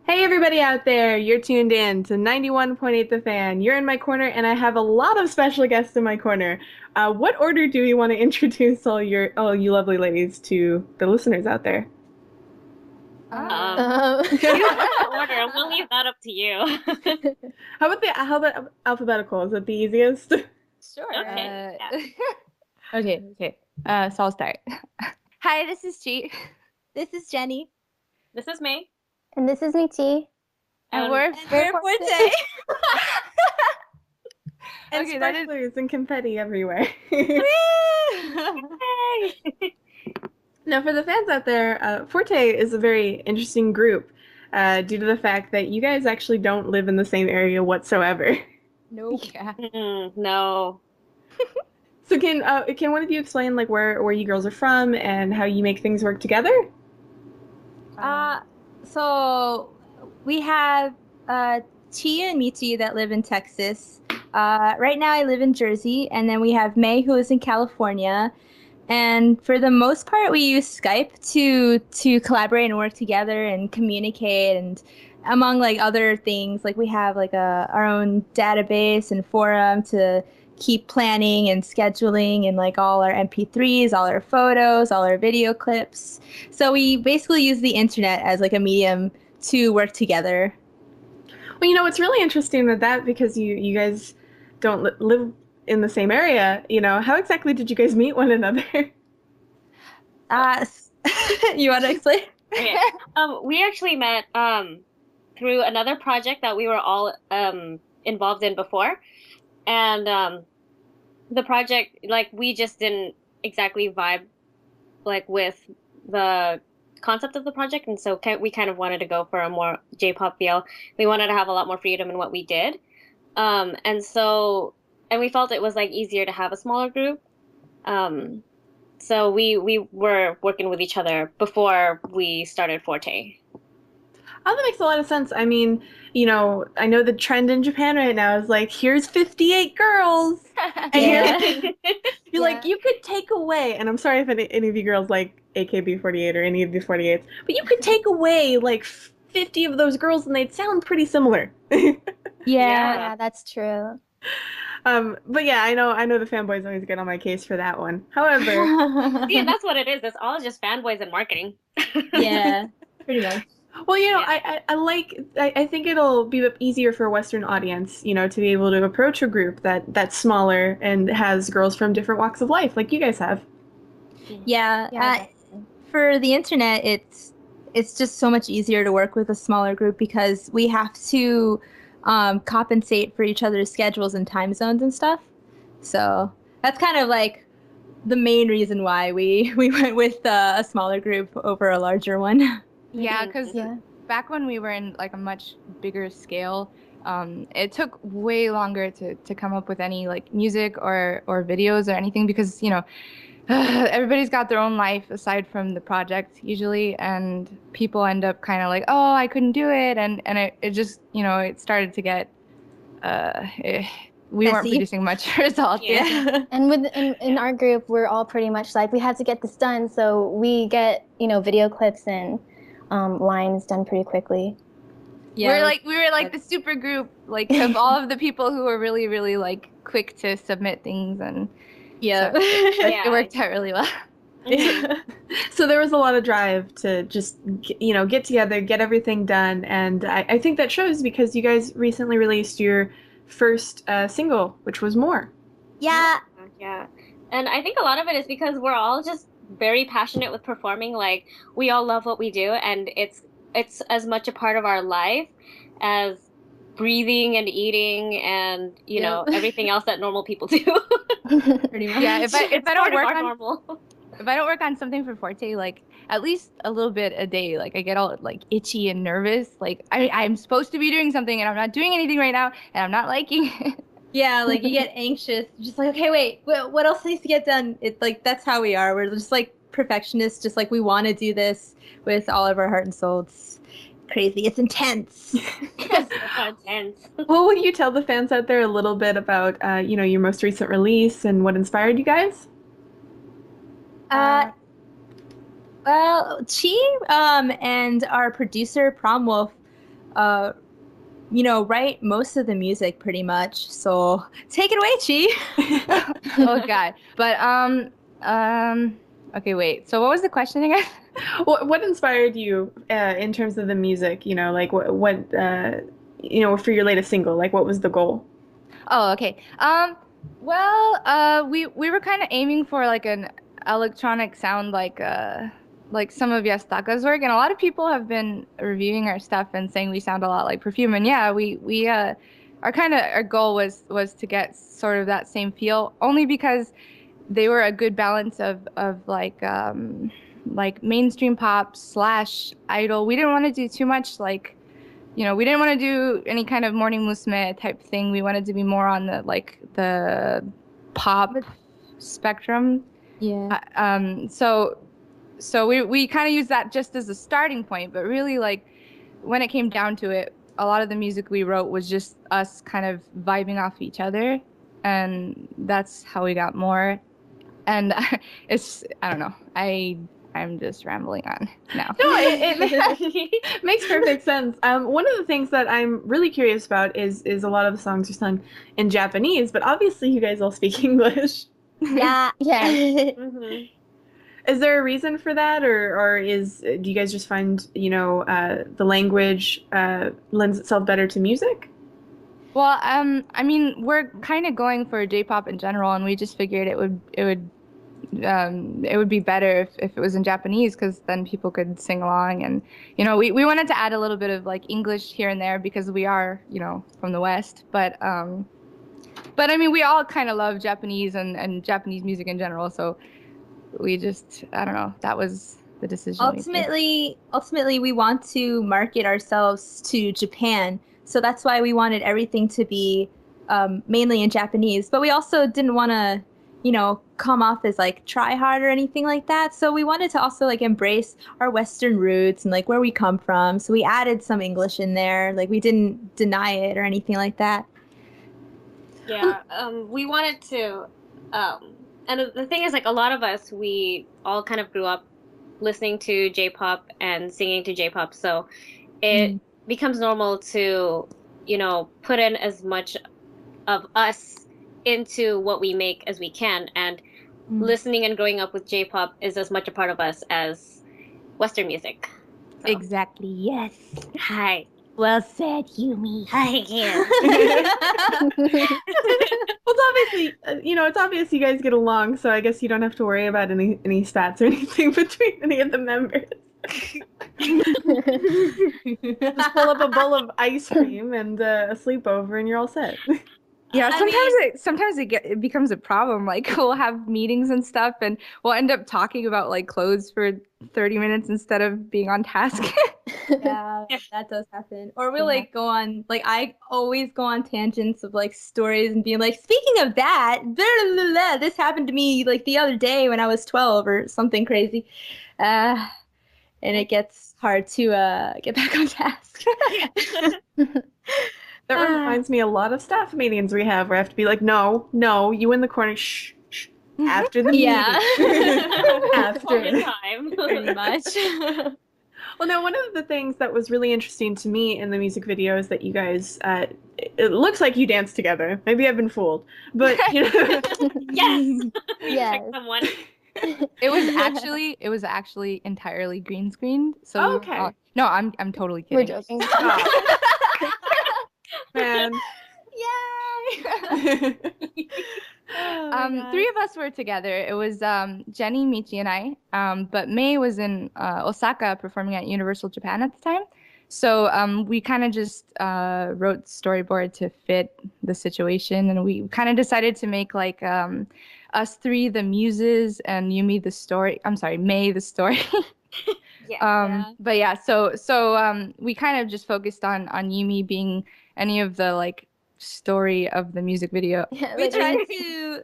Hey everybody out there, you're tuned in to 91.8 The Fan. You're in my corner and I have a lot of special guests in my corner. What order do you want to introduce all you lovely ladies to the listeners out there? Um, You you pick the order. We'll leave that up to you. How about alphabetical? Is that the easiest? Sure. Okay. Yeah. Okay. So I'll start. Hi, this is Chi. This is Jenny. This is May. And this is Niti. And Um, we're We're Forte. And Okay, that is. sparklers and confetti everywhere. Yay! Now, for the fans out there, Forte is a very interesting group due to the fact that you guys actually don't live in the same area whatsoever. Nope. Yeah. No. So can one of you explain like where you girls are from and how you make things work together? Uh, so we have Chi and Michi that live in Texas. Right now I live in Jersey, and then we have May who is in California. And for the most part, we use Skype to collaborate and work together and communicate, and among like other things, like we have like our own database and forum to keep planning and scheduling and like all our MP3s, all our photos, all our video clips. So we basically use the internet as like a medium to work together. Well, it's really interesting with that because you guys don't live in the same area. How exactly did you guys meet one another? Uh, you want to explain? Okay. We actually met through another project that we were all involved in before, and the project like we just didn't exactly vibe like with the concept of the project, and so we kind of wanted to go for a more J-pop feel. We wanted to have a lot more freedom in what we did, and so and we felt it was like easier to have a smaller group. Um, so we were working with each other before we started Forte. Oh, that makes a lot of sense. I mean, I know the trend in Japan right now is like, here's 58 girls. And Yeah. you're like, you could take away, and I'm sorry if any of you girls like AKB48 or any of the 48s, but you could take away like 50 of those girls and they'd sound pretty similar. Yeah. Yeah. That's true. But yeah, I know the fanboys always get on my case for that one. However, See, and that's what it is. It's all just fanboys and marketing. Yeah, pretty much. well, Yeah. I think it'll be easier for a Western audience, to be able to approach a group that's smaller and has girls from different walks of life, like you guys have. Yeah, Yeah, definitely. for the internet, it's just so much easier to work with a smaller group because we have to compensate for each other's schedules and time zones and stuff. So that's kind of like the main reason why we went with a smaller group over a larger one. Yeah, Mhm. because Yeah. back when we were in like a much bigger scale, it took way longer to come up with any like music or videos or anything because, everybody's got their own life aside from the project usually, and people end up kind of like, oh, I couldn't do it, and it just, it started to get, we weren't Messy. producing much results. Yeah. And in our group, we're all pretty much like we had to get this done, so we get video clips and lines done pretty quickly. Yeah, We were like the super group like of all of the people who were really really like quick to submit things, and yeah. so it Yeah. worked out really well. Mhm. So there was a lot of drive to just, get together, get everything done, and I think that shows because you guys recently released your first single, which was More. Yeah. Yeah. And I think a lot of it is because we're all just very passionate with performing. Like we all love what we do, and it's as much a part of our life as breathing and eating and Yep. everything else that normal people do. Pretty much. Yeah, if I It's don't part of work our on normal. if I don't work on something for Forte, like at least a little bit a day, like I get all like itchy and nervous. Like I'm supposed to be doing something and I'm not doing anything right now and I'm not liking it. Yeah, like you get anxious, just like, okay, wait, what else needs to get done? It's like that's how we are. We're just like perfectionists, just like we want to do this with all of our heart and soul. It's crazy. It's intense. It's so intense. Well, would you tell the fans out there a little bit about, your most recent release and what inspired you guys? Uh, well, Chi and our producer Prom Wolf uh, write most of the music pretty much. So take it away, Chi. Oh God. But okay, wait. So what was the question again? What inspired you in terms of the music? Like what for your latest single? Like, what was the goal? Oh, okay. Well, we were kind of aiming for like an electronic sound like some of Yastaka's work, and a lot of people have been reviewing our stuff and saying we sound a lot like Perfume. And yeah, we our goal was to get sort of that same feel, only because they were a good balance of like mainstream pop slash idol. We didn't want to do too much like we didn't want to do any kind of morning musume type thing. We wanted to be more on the pop spectrum. Yeah. So we kind of used that just as a starting point, but really like when it came down to it, a lot of the music we wrote was just us kind of vibing off each other, and that's how we got more. And I don't know. I'm just rambling on now. No, it makes perfect sense. One of the things that I'm really curious about is a lot of the songs are sung in Japanese, but obviously you guys all speak English. Yeah. Yeah. Hmm. Is there a reason for that, or do you guys just find the language lends itself better to music? Well, I mean, we're kind of going for J-pop in general, and we just figured it would be better if it was in Japanese because then people could sing along, and we wanted to add a little bit of like English here and there because we are from the West, but I mean we all kind of love Japanese and Japanese music in general, so we just I don't know, that was the decision we made. Ultimately, we want to market ourselves to Japan, so that's why we wanted everything to be mainly in Japanese. But we also didn't want to, come off as like try hard or anything like that. So we wanted to also like embrace our Western roots and like where we come from. So we added some English in there. Like we didn't deny it or anything like that. Yeah, we wanted to, and the thing is, like, a lot of us, we all kind of grew up listening to J-pop and singing to J-pop, so it Mm. becomes normal to, put in as much of us into what we make as we can, and Mm. listening and growing up with J-pop is as much a part of us as Western music. So, Exactly. Yes. hi. Well said, Yumi. Hi, Kim. Well, it's obviously it's obvious you guys get along, so I guess you don't have to worry about any spats or anything between any of the members. Just pull up a bowl of ice cream and a sleepover, and you're all set. Yeah, I mean, it becomes a problem. Like we'll have meetings and stuff, and we'll end up talking about like clothes for 30 minutes instead of being on task. yeah, that does happen. Or we'll Yeah. like go on, like I always go on tangents of like stories and being like, speaking of that, blah, blah, blah, blah, this happened to me like the other day when I was 12 or something crazy. Uh, and it gets hard to get back on task. That reminds me a lot of staff meetings we have where I have to be like, no, no, you in the corner, shh, shh, after the meeting. Yeah. After. All the time. Pretty much. Well, now, one of the things that was really interesting to me in the music video is that you guys, it looks like you dance together. Maybe I've been fooled, but, Yes. Yes. Trick someone. It was actually entirely green screened. So we were Okay. all- no, I'm totally We're kidding. joking. Oh, man. Yay! Oh my God. Three of us were together. It was Jenny, Michi, and I. But May was in Osaka performing at Universal Japan at the time. So we kind of just wrote storyboard to fit the situation, and we kind of decided to make like us three the muses and Yumi the story. I'm sorry, May the story. Yeah. But yeah, so we kind of just focused on Yumi being any of the like story of the music video. Yeah, We like, tried to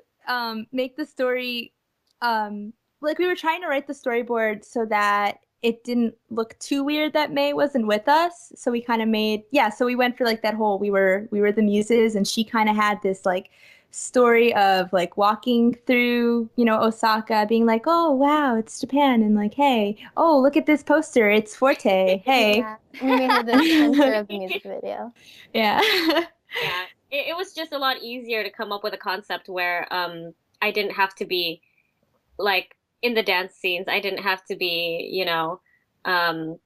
make the story like we were trying to write the storyboard so that it didn't look too weird that May wasn't with us. So we kind of made so we went for like that whole we were the muses and she kind of had this like story of like walking through, Osaka, being like, oh wow, it's Japan, and like, hey, oh look at this poster, it's Forte. Hey. Yeah, we made her the center of the music video. Yeah. Yeah, it was just a lot easier to come up with a concept where I didn't have to be like in the dance scenes. I didn't have to be, um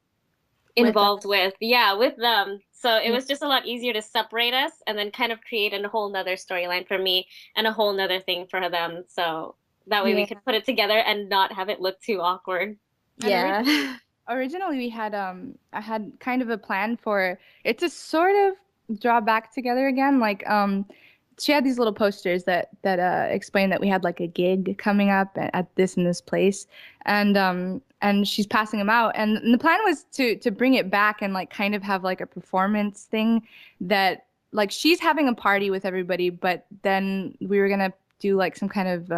With involved with, yeah, with them. So it Yeah. was just a lot easier to separate us and then kind of create a whole nother storyline for me and a whole nother thing for them. So that way we Yeah. could put it together and not have it look too awkward. And Yeah. originally we had I had kind of a plan for it to sort of draw back together again. Like she had these little posters that explained that we had like a gig coming up at this and this place, and she's passing them out. And the plan was to bring it back and like kind of have like a performance thing that like she's having a party with everybody, but then we were gonna do like some kind of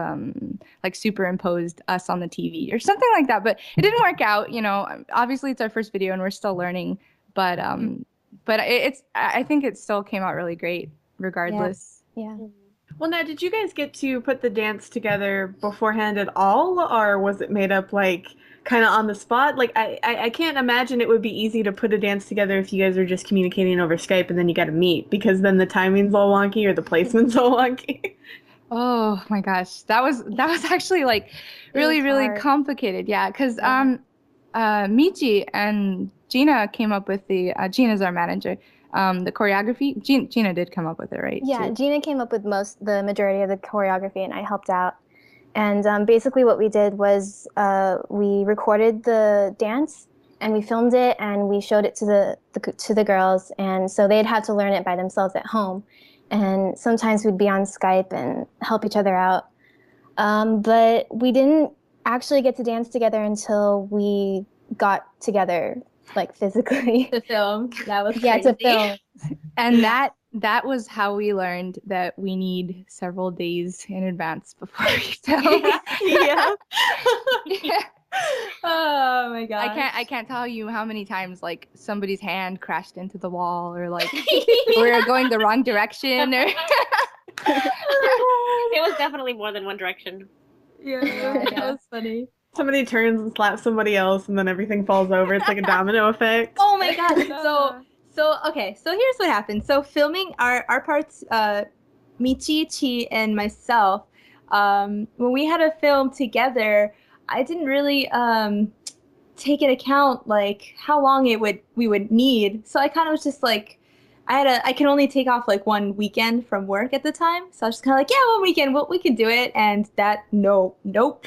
like superimposed us on the TV or something like that. But it didn't work out, you know. Obviously it's our first video and we're still learning, but it's I think it still came out really great regardless. Yeah. Well, now, did you guys get to put the dance together beforehand at all, or was it made up like kind of on the spot? Like, I can't imagine it would be easy to put a dance together if you guys are just communicating over Skype and then you got to meet because then the timing's all wonky or the placement's all wonky. Oh my gosh, that was actually like really hard. complicated. Yeah, because Yeah. Michi and Gina came up with Gina's our manager. The choreography. Gina did come up with it, right? Yeah, too? Gina came up with the majority of the choreography, and I helped out. And basically, what we did was we recorded the dance, and we filmed it, and we showed it to the girls, and so they'd have to learn it by themselves at home. And sometimes we'd be on Skype and help each other out. But we didn't actually get to dance together until we got together, like physically. The film. That was Yeah, to crazy. film. And that was how we learned that we need several days in advance before we film. Yeah. Yeah. Oh my gosh. I can't tell you how many times like somebody's hand crashed into the wall or like we were going the wrong direction or It was definitely more than one direction. Yeah, Yeah. that was funny. Somebody turns and slaps somebody else, and then everything falls over. It's like a domino effect. Oh my gosh. So okay, so here's what happened. So filming our parts, Michi, Chi, and myself, when we had a film together, I didn't really take into account like how long we would need. So I kind of was just like I can only take off like one weekend from work at the time. So I was just kind of like, yeah, one weekend, we can do it. And that, nope.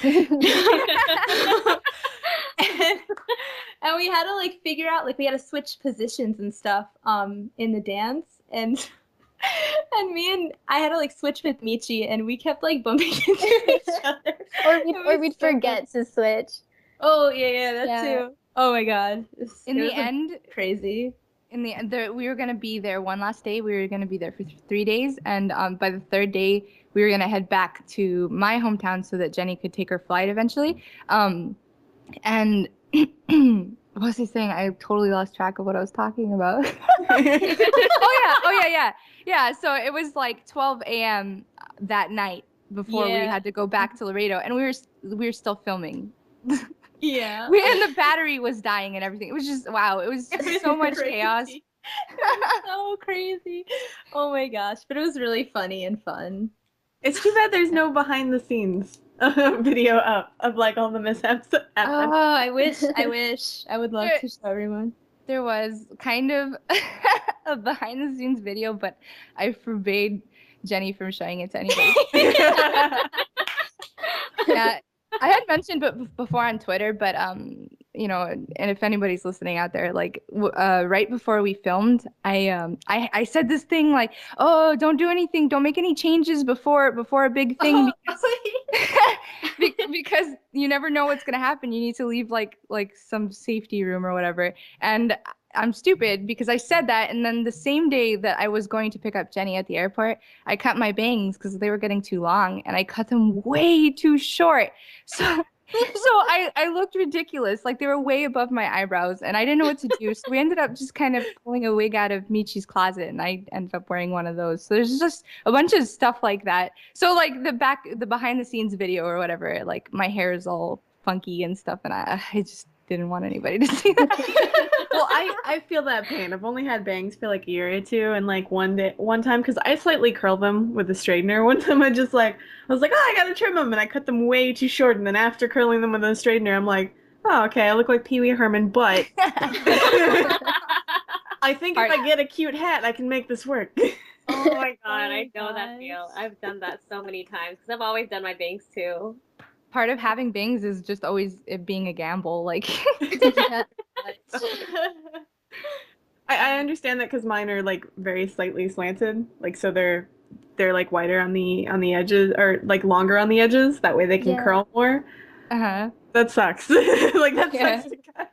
And we had to like figure out, like we had to switch positions and stuff in the dance. And I had to like switch with Michi, and we kept like bumping into each other. Or we'd so forget to switch. Oh, yeah, that Yeah. too. Oh my God. in the end crazy. in the end we were going to be there one last day. We were going to be there for 3 days, and by the third day we were going to head back to my hometown so that Jenny could take her flight eventually. And what was I saying? I totally lost track of what I was talking about. Yeah. So it was like 12 a.m. that night before we Yeah. had to go back to Laredo, and we were still filming. Yeah. And the battery was dying and everything. It was just wow. It was so much chaos. It was so crazy. Oh my gosh. But it was really funny and fun. It's too bad there's no behind the scenes video up of like all the mishaps that Oh, happened. I wish. I would love There- to show everyone. There was kind of a behind the scenes video, but I forbade Jenny from showing it to anybody. Yeah, I had mentioned before on Twitter, but you know, and if anybody's listening out there, like right before we filmed, I said this thing like, oh, don't do anything, don't make any changes before a big thing because you never know what's gonna happen. You need to leave like some safety room or whatever. And I'm stupid because I said that, and then the same day that I was going to pick up Jenny at the airport, I cut my bangs because they were getting too long, and I cut them way too short. So I looked ridiculous. Like they were way above my eyebrows and I didn't know what to do. So we ended up just kind of pulling a wig out of Michi's closet and I ended up wearing one of those. So there's just a bunch of stuff like that. So like the behind the scenes video or whatever, like my hair is all funky and stuff and I just didn't want anybody to see that. Well, I feel that pain. I've only had bangs for like a year or two, and like one time, because I slightly curl them with a straightener. One time I was like, oh, I gotta trim them, and I cut them way too short. And then after curling them with a straightener, I'm like, oh, okay, I look like Pee Wee Herman, but I think if I get a cute hat, I can make this work. Oh my god, I know that feel. I've done that so many times because I've always done my bangs too. Part of having bangs is just always it being a gamble. Like, I understand that because mine are like very slightly slanted, like so they're like wider on the edges or like longer on the edges. That way they can curl more. uh-huh. That sucks. Like that sucks to cut.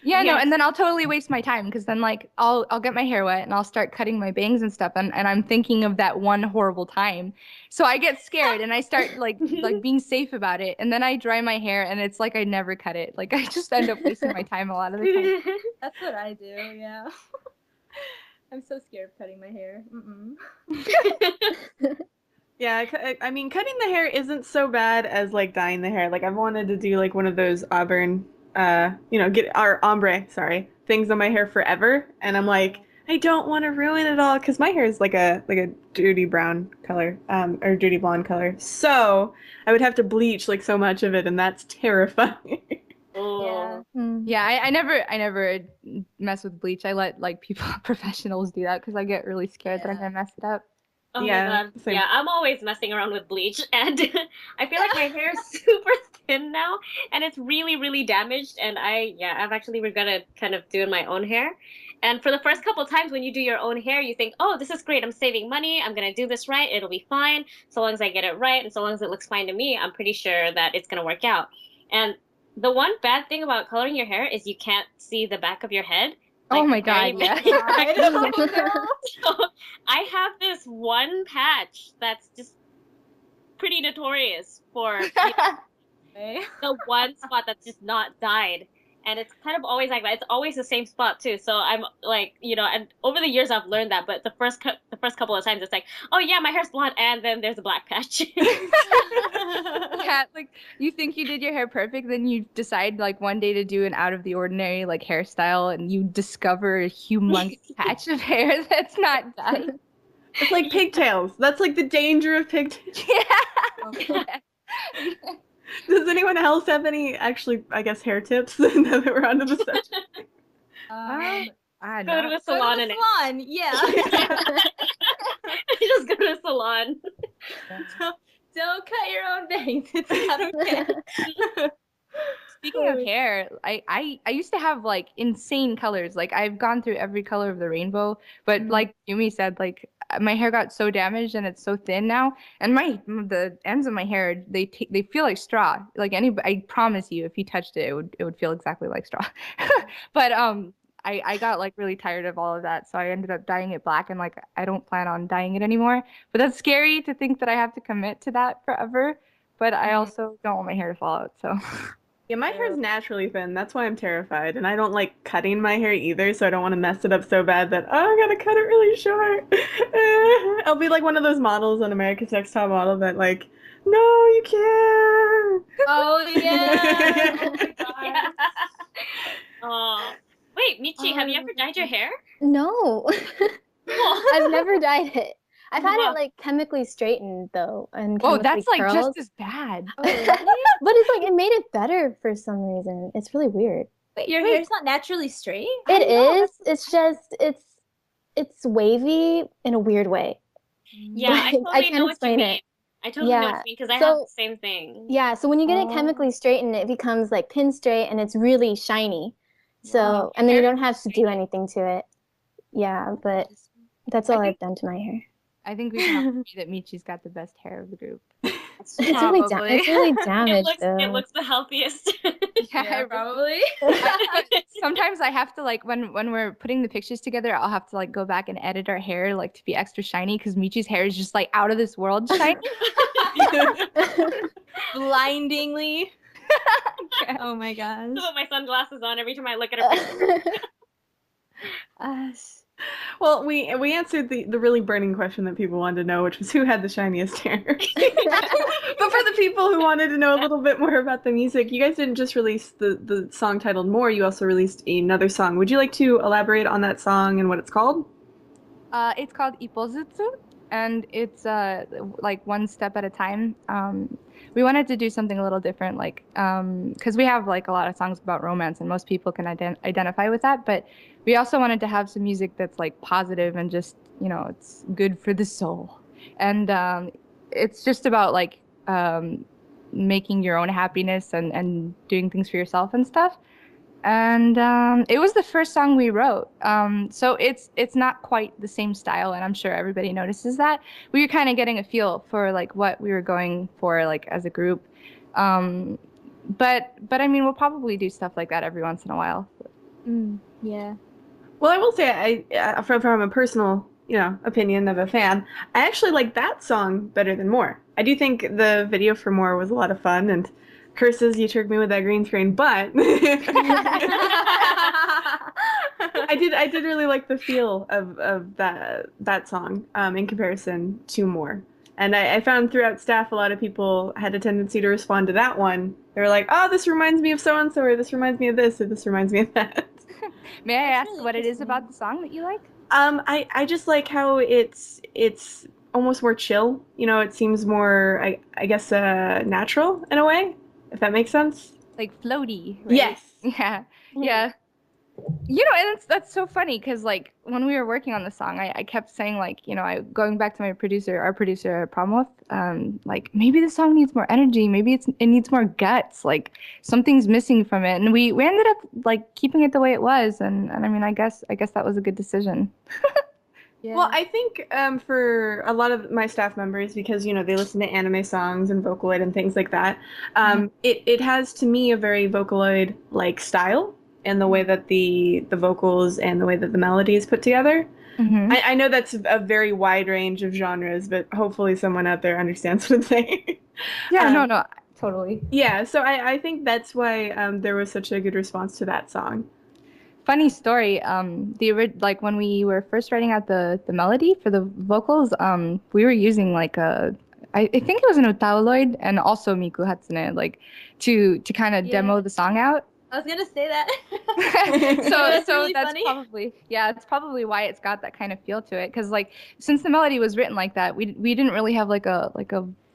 Yeah, no, and then I'll totally waste my time because then like I'll get my hair wet and I'll start cutting my bangs and stuff and I'm thinking of that one horrible time. So I get scared and I start like being safe about it and then I dry my hair and it's like I never cut it. Like I just end up wasting my time a lot of the time. That's what I do, yeah. I'm so scared of cutting my hair. Yeah, I mean, cutting the hair isn't so bad as like dyeing the hair. Like I've wanted to do like one of those auburn, get our ombre, things on my hair forever, and I'm like, I don't want to ruin it all because my hair is like a dirty brown color, or dirty blonde color. So I would have to bleach like so much of it, and that's terrifying. Oh. Yeah, I never mess with bleach. I let like people professionals do that because I get really scared that I'm gonna mess it up. Oh Yeah, my god. same. Yeah, I'm always messing around with bleach and I feel like my hair is super thin now and it's really, really damaged and I've actually regretted kind of doing my own hair. And for the first couple times when you do your own hair, you think, oh, this is great. I'm saving money. I'm gonna do this right. It'll be fine. So long as I get it right and so long as it looks fine to me, I'm pretty sure that it's gonna work out. And the one bad thing about coloring your hair is you can't see the back of your head. Oh my god, yeah. So I have this one patch that's just pretty notorious for the one spot that's just not dyed. And it's kind of always like that. It's always the same spot too. So I'm like, and over the years I've learned that. But the first couple of times it's like, oh yeah, my hair's blonde, and then there's a black patch. Yeah, like you think you did your hair perfect, then you decide like one day to do an out of the ordinary like hairstyle, and you discover a humongous patch of hair that's not dyed. It's like pigtails. That's like the danger of pigtails. Yeah. Does anyone else have any, actually, I guess, hair tips now that we're onto the subject? I Go to a salon and yeah. just go to a salon. Don't cut your own bangs. It's not okay. Speaking of hair, I used to have like insane colors. Like I've gone through every color of the rainbow, but like Yumi said, like my hair got so damaged and it's so thin now, and the ends of my hair they feel like straw. Like I promise you, if you touched it, it would feel exactly like straw. But I got like really tired of all of that, so I ended up dyeing it black, and like I don't plan on dyeing it anymore. But that's scary to think that I have to commit to that forever. But I also don't want my hair to fall out, so. Yeah, my hair's naturally thin. That's why I'm terrified. And I don't like cutting my hair either, so I don't want to mess it up so bad that, oh, I gotta cut it really short. I'll be like one of those models on America's Next Top Model that like, no, you can't. Oh, yeah. Oh, my God. Yeah. Oh. Wait, Michi, have you ever dyed your hair? No. I've never dyed it. I've had it like chemically straightened though, and that's like curled. just as bad. But it's like it made it better for some reason. It's really weird. Wait, your hair's not naturally straight? It is. It's just it's wavy in a weird way. Yeah, I totally I can't know what you explain mean. it. I totally know what you mean because I have the same thing. Yeah, so when you get it chemically straightened, it becomes like pin straight and it's really shiny. So and then you don't have to do anything to it. Yeah, but that's all I've done to my hair. I think we can agree that Michi's got the best hair of the group. It's really damaged. It looks the healthiest. Yeah, probably. Sometimes I have to like when we're putting the pictures together, I'll have to like go back and edit our hair like to be extra shiny because Michi's hair is just like out of this world shiny. Blindingly. Oh my gosh. Put my sunglasses on every time I look at a picture. Gosh. Well, we answered the really burning question that people wanted to know, which was who had the shiniest hair. But for the people who wanted to know a little bit more about the music, you guys didn't just release the song titled More, you also released another song. Would you like to elaborate on that song and what it's called? It's called Ipozutsu, and it's like one step at a time. We wanted to do something a little different, like because we have like a lot of songs about romance, and most people can identify with that. But we also wanted to have some music that's like positive and just it's good for the soul, and it's just about like making your own happiness and doing things for yourself and stuff. And it was the first song we wrote. So it's not quite the same style, and I'm sure everybody notices that. We were kind of getting a feel for like what we were going for like as a group. Um, but I mean, we'll probably do stuff like that every once in a while. Yeah. Well, I will say, from a personal, opinion of a fan, I actually like that song better than More. I do think the video for More was a lot of fun, and curses, you tricked me with that green screen, but I did really like the feel of that song in comparison to More. And I found throughout staff a lot of people had a tendency to respond to that one. They were like, "Oh, this reminds me of so and so," or "This reminds me of this," or "This reminds me of that." May I That's ask really what it is interesting. about the song that you like? I just like how it's almost more chill. It seems more I guess natural in a way, if that makes sense. Like floaty, right? Yes. Yeah, Mhm. yeah. And that's so funny because like when we were working on the song, I kept saying like, I going back to our producer Pramod, like maybe the song needs more energy, maybe it needs more guts, like something's missing from it, and we ended up like keeping it the way it was, and I mean, I guess that was a good decision. Well, Yeah. I think for a lot of my staff members, because they listen to anime songs and Vocaloid and things like that, Mhm. it has to me a very Vocaloid like style in the way that the vocals and the way that the melody is put together. Hmm. I know that's a very wide range of genres, but hopefully someone out there understands what I'm saying. Yeah, no, um, no, totally. yeah, so I think that's why there was such a good response to that song. Funny story. Like when we were first writing out the melody for the vocals, we were using like I think it was an Otauloid and also Miku Hatsune, like to kind of Yeah. demo the song out. I was gonna say that. So That's so really that's funny. probably yeah, it's probably why it's got that kind of feel to it. Because like since the melody was written like that, we didn't really have like a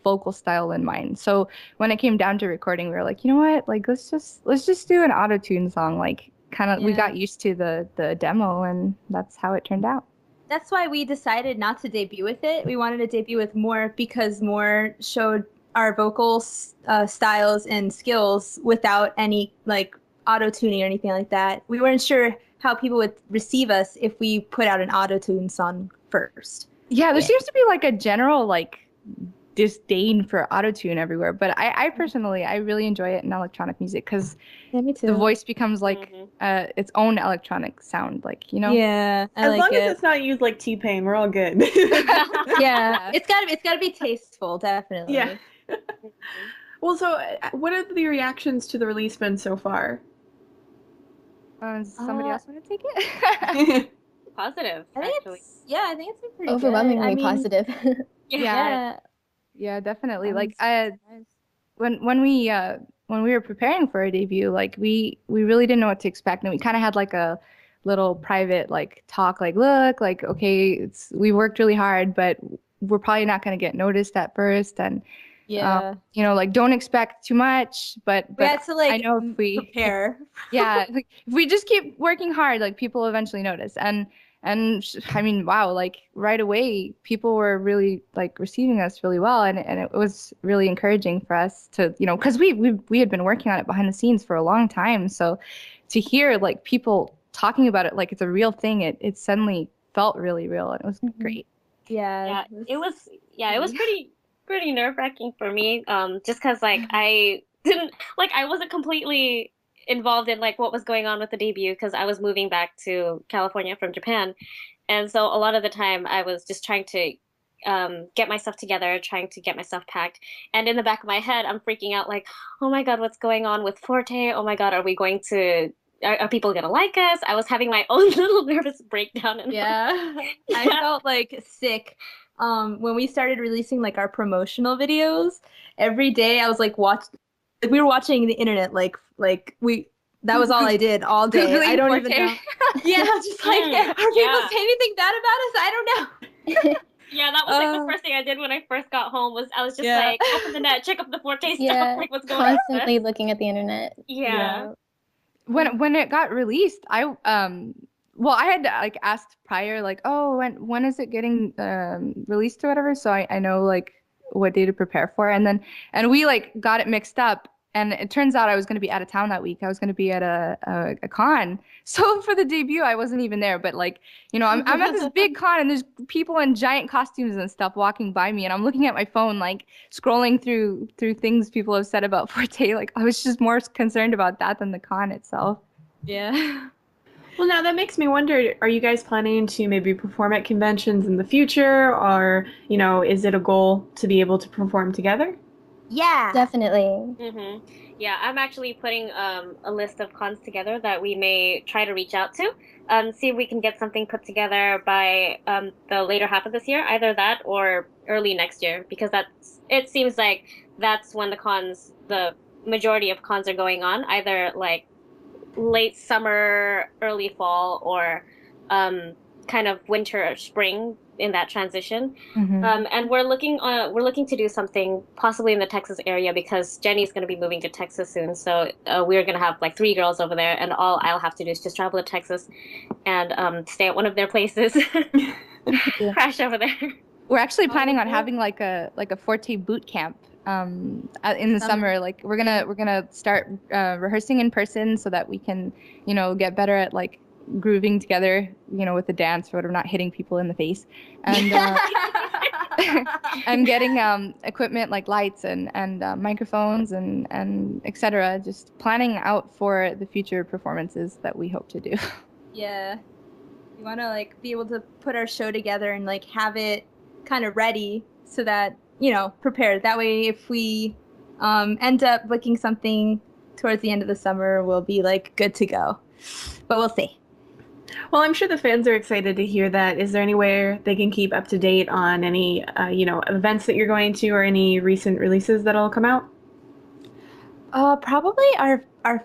vocal style in mind. So when it came down to recording, we were like, you know what? Like let's just do an auto-tune song. Like kind of we Yeah. got used to the demo, and that's how it turned out. That's why we decided not to debut with it. We wanted to debut with More because More showed our vocal styles and skills without any like auto tuning or anything like that. We weren't sure how people would receive us if we put out an auto tune song first. Yeah, there Yeah. seems to be like a general like disdain for autotune everywhere, but I personally I really enjoy it in electronic music because Yeah, me the too. voice becomes like Mhm. its own electronic sound, like Yeah, I As like long as it. it's not used like T-Pain, we're all good. Yeah, Yeah. it's gotta be tasteful, Yeah. definitely. Mhm. Well, so what have the reactions to the release been so far? Does somebody Uh, else want to take it? Positive, I think actually. it's been pretty good. I Overwhelmingly mean, positive. Yeah, yeah, yeah, definitely. I'm Like surprised. when we were preparing for our debut, like we really didn't know what to expect, and we kind of had like a little private like talk, like look, like okay, we worked really hard, but we're probably not going to get noticed at first, and Yeah, like don't expect too much, but we had to I like know if prepare. yeah, like if we just keep working hard, like people will eventually notice. I mean, wow, like right away, people were really like receiving us really well, and it was really encouraging for us to, because we had been working on it behind the scenes for a long time. So to hear like people talking about it like it's a real thing, it suddenly felt really real, and it was Mhm. great. Yeah, Yeah, it was it was pretty. pretty nerve-wracking for me. Just 'cause like I didn't like I wasn't completely involved in like what was going on with the debut because I was moving back to California from Japan. And so a lot of the time I was just trying to get my stuff together, trying to get my stuff packed. And in the back of my head, I'm freaking out like, oh my God, what's going on with Forte? Oh my God, are we going to are people gonna like us? I was having my own little nervous breakdown. Yeah. I felt like sick. When we started releasing like our promotional videos, every day I was like we were watching the internet like we that was all I did all day. Googling I don't Forte. even know. Yeah, just like are people saying anything bad about us? I don't know. Yeah, that was like the first thing I did when I first got home was I was just like open the net, check up the Forte stuff, Yeah, like what's going on. constantly looking at the internet. Yeah. When it got released, well, I had like asked prior, like, oh, when is it getting released or whatever, so I know like what day to prepare for, and we like got it mixed up, and it turns out I was going to be out of town that week. I was going to be at a con, so for the debut I wasn't even there. But like, I'm at this big con, and there's people in giant costumes and stuff walking by me, and I'm looking at my phone, like scrolling through things people have said about Forte. Like I was just more concerned about that than the con itself. Yeah. Well, now that makes me wonder, are you guys planning to maybe perform at conventions in the future, or, is it a goal to be able to perform together? Yeah. Definitely. Yeah, I'm actually putting a list of cons together that we may try to reach out to, see if we can get something put together by the later half of this year, either that or early next year, because it seems like that's when the majority of cons are going on, either like late summer, early fall, or kind of winter or spring in that transition. And we're looking to do something possibly in the Texas area because Jenny's going to be moving to Texas soon. So we're going to have like 3 girls over there, and all I'll have to do is just travel to Texas and stay at one of their places, crash over there. We're actually planning on having like a Forte boot camp in the summer. Like we're gonna start rehearsing in person so that we can get better at like grooving together with the dance or whatever, not hitting people in the face, and and getting equipment like lights and microphones and etc. Just planning out for the future performances that we hope to do. Yeah. We want to like be able to put our show together and like have it kind of ready so that prepared. That way, if we end up booking something towards the end of the summer, we'll be like good to go. But we'll see. Well, I'm sure the fans are excited to hear that. Is there anywhere they can keep up to date on any, events that you're going to or any recent releases that'll come out? Probably our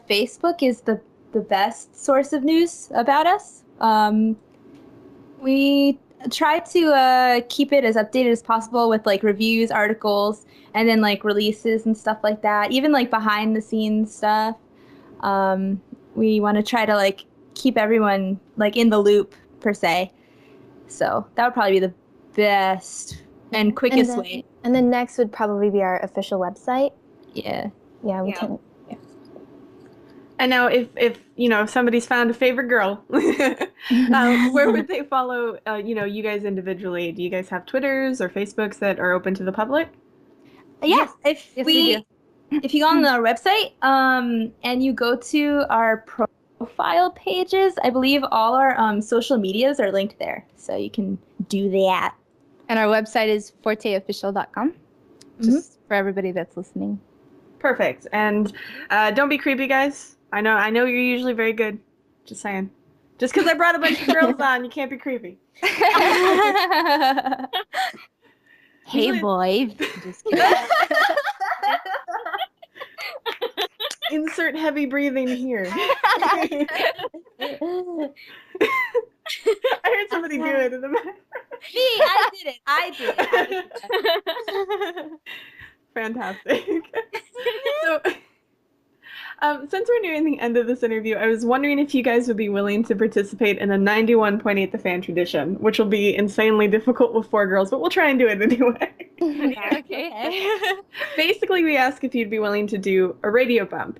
Facebook is the best source of news about us. We try to keep it as updated as possible with like reviews, articles, and then like releases and stuff like that. Even like behind the scenes stuff. We want to try to like keep everyone like in the loop per se. So that would probably be the best and quickest way. And then next would probably be our official website. Yeah. Yeah, we can. Yeah. And now, if somebody's found a favorite girl, where would they follow? You guys individually. Do you guys have Twitters or Facebooks that are open to the public? Yeah. Yes, we do. If you go on our website, and you go to our profile pages, I believe all our social medias are linked there, so you can do that. And our website is forteofficial.com. Just for everybody that's listening. Perfect. And don't be creepy, guys. I know you're usually very good. Just saying. Just because I brought a bunch of girls on, you can't be creepy. Hey, boy. Just kidding. Insert heavy breathing here. I heard somebody do it in the back. Me, I did it. Fantastic. So, since we're nearing the end of this interview, I was wondering if you guys would be willing to participate in a 91.8 The Fan tradition, which will be insanely difficult with 4 girls, but we'll try and do it anyway. Okay. Basically, we ask if you'd be willing to do a radio bump.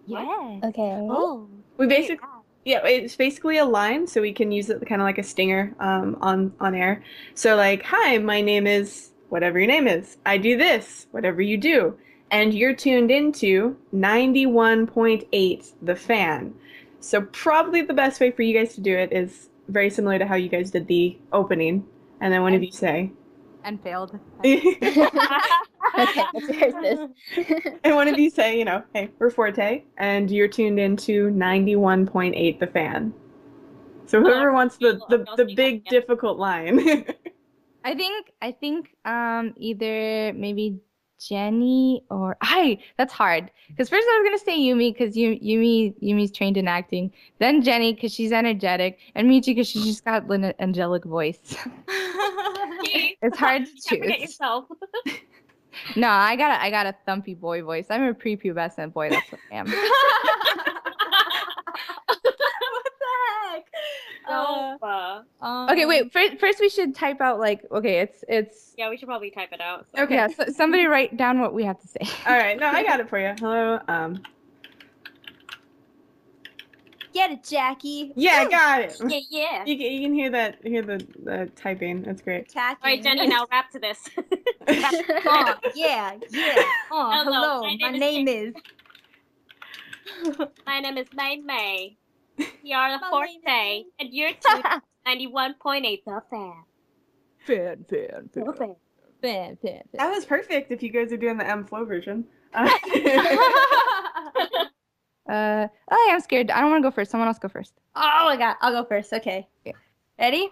Yeah. Okay. Oh. It's basically a line, so we can use it kind of like a stinger on air. So like, hi, my name is whatever your name is. I do this, whatever you do. And you're tuned into 91.8 The Fan. So probably the best way for you guys to do it is very similar to how you guys did the opening. And then one of you say, And failed. Okay, what's yours, sis? And one of you say, hey, we're Forte, and you're tuned into 91.8 The Fan. So whoever wants the big difficult line. I think either maybe Jenny or that's hard. Because first I was gonna say Yumi because Yumi's trained in acting. Then Jenny because she's energetic, and Michi because she's just got an angelic voice. It's hard to choose. Forget yourself. No, I got a thumpy boy voice. I'm a prepubescent boy. That's what I am. Okay, wait. First, we should type out it's. Yeah, we should probably type it out. So. Okay. Yeah, so somebody write down what we have to say. All right. No, I got it for you. Hello. Get it, Jackie. Yeah, I got it. Yeah. You can hear the typing. That's great. All right, Jenny, now rap to this. Yeah. Hello. My name is. My name is May May. We are the Forte, and you're tuned 91.8 The Fan. Fan. That was perfect if you guys are doing the M Flow version. I'm scared. I don't want to go first. Someone else go first. Oh my god, I'll go first. Okay. Ready?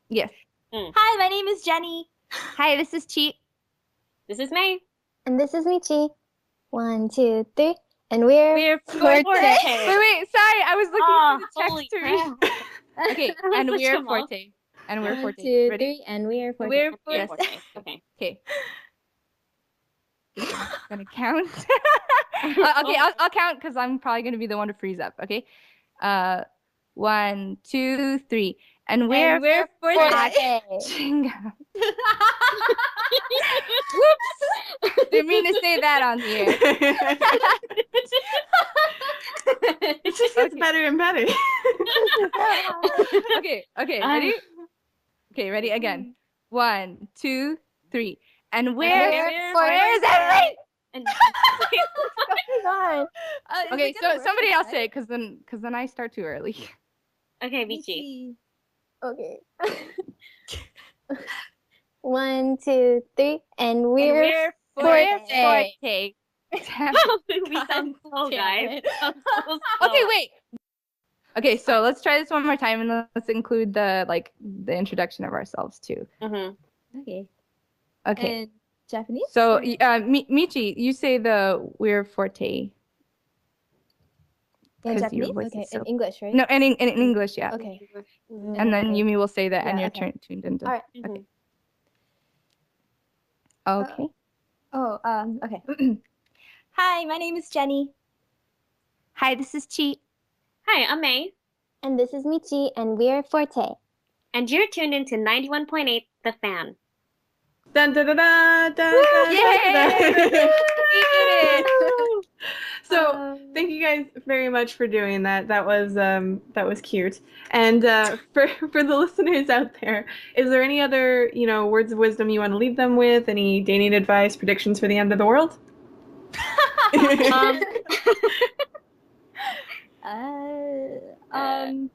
Yes. Hi, my name is Jenny. Hi, this is Cheat. This is May. And this is Michi. 1, 2, 3. And we're Forte. Wait. Sorry, I was looking for the Holy text to read. crap. Okay, and we're Forte. And we're 1, Forte. 2, Ready? 3. And we're Forte. We're Yeah, Forte. Forte. Okay. Okay. I'm gonna count. Okay, I'll count because I'm probably gonna be the one to freeze up. Okay. 1, 2, 3. And we're Forte. Chinga. Whoops! Didn't mean to say that on the air. It just gets better and better. Okay, ready? Okay, ready again. 1, 2, 3. And we're Forte. right? And What's going on? Okay, so somebody else say it because then I start too early. okay, Michi. Okay. 1, 2, 3. And we're Forte. We sound slow, guys. Okay, wait. Okay, so let's try this one more time and let's include the introduction of ourselves too. Mm-hmm. Okay. Okay. And Japanese? So Michi, you say the we're Forte. In 'Cause your Japanese? voice Okay, is so- in English, right? No, in English, yeah. Okay. And then Yumi will say that, and Yeah, you're okay. tuned into. All right. Okay. Okay. Okay. Hi, my name is Jenny. Hi, this is Cheat. Hi, I'm May, And this is Michi, and we're Forte. and you're tuned into 91.8 The Fan. Dun, dun, dun, dun, dun, dun, Yay! dun, dun. We did it! So thank you guys very much for doing that. That was cute. And for the listeners out there, is there any other words of wisdom you want to leave them with? Any dating advice, predictions for the end of the world?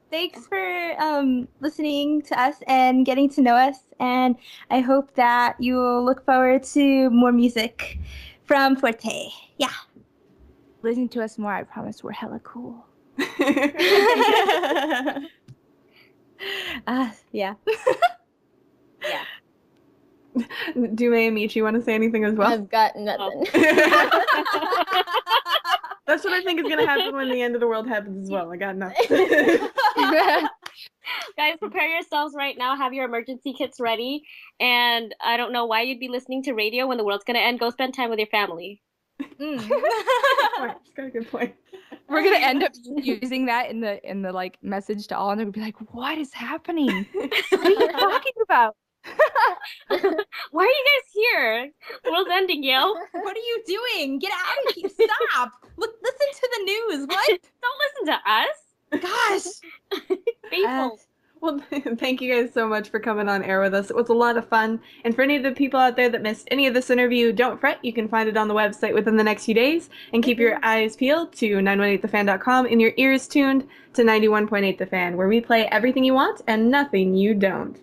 Thanks for listening to us and getting to know us, and I hope that you will look forward to more music from Forte. Yeah. Listen to us more. I promise we're hella cool. Yeah. Yeah. Do May and Michi want to say anything as well? I've got nothing. That's what I think is gonna happen when the end of the world happens as well. I got nothing. Guys, prepare yourselves right now. Have your emergency kits ready. And I don't know why you'd be listening to radio when the world's going to end. Go spend time with your family. She's got a good point. We're gonna end up using that in the message to all, and they're gonna be like, "What is happening? What are you talking about?" Why are you guys here? The world's ending, yo. What are you doing? Get out of here. Stop. Listen to the news. What? Don't listen to us. Gosh. Faithful. Well, thank you guys so much for coming on air with us. It was a lot of fun. And for any of the people out there that missed any of this interview, don't fret. You can find it on the website within the next few days. And keep your eyes peeled to 918thefan.com and your ears tuned to 91.8 The Fan, where we play everything you want and nothing you don't.